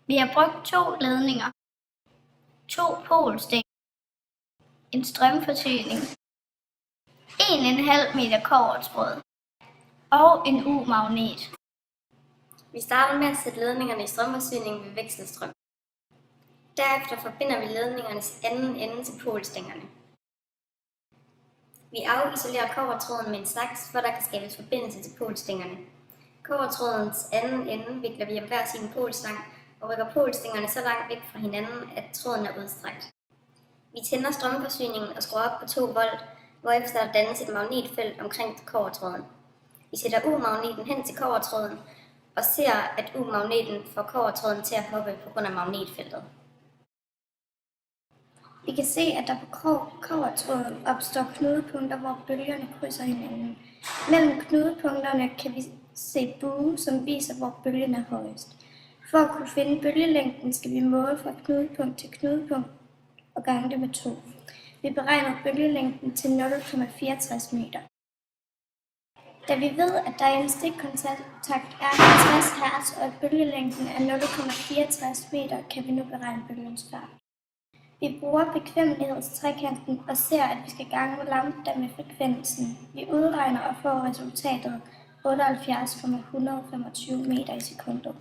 Vi har brugt 2 ledninger, 2 polstik, en strømforsyning, 1,5 meter kobbertråd og en U-magnet. Vi starter med at sætte ledningerne i strømforsyningen ved vekselstrøm. Derefter forbinder vi ledningernes anden ende til polstængerne. Vi afisolerer kobbertråden med en saks, for der kan skabes forbindelse til polstængerne. Kobbertrådens anden ende vikler vi om hver sin polstang og rykker polstængerne så langt væk fra hinanden, at tråden er udstrakt. Vi tænder strømforsyningen og skruer op på 2 volt, hvorefter der dannes et magnetfelt omkring kobbertråden. Vi sætter U-magneten hen til kobbertråden og ser, at U-magneten får kobbertråden til at hoppe på grund af magnetfeltet. Vi kan se, at der på kobbertråden opstår knudepunkter, hvor bølgerne krydser hinanden. Mellem knudepunkterne kan vi se bue, som viser, hvor bølgen er højest. For at kunne finde bølgelængden skal vi måle fra knudepunkt til knudepunkt og gange det med 2. Vi beregner bølgelængden til 0,64 meter. Da vi ved, at der i en stikkontakt er 50 Hz og at bølgelængden er 0,64 meter, kan vi nu beregne bølgens fart. Vi bruger bekvemmelighedstrekanten og ser, at vi skal gange lambda med frekvensen. Vi udregner og får resultatet 78,125 meter i sekundet.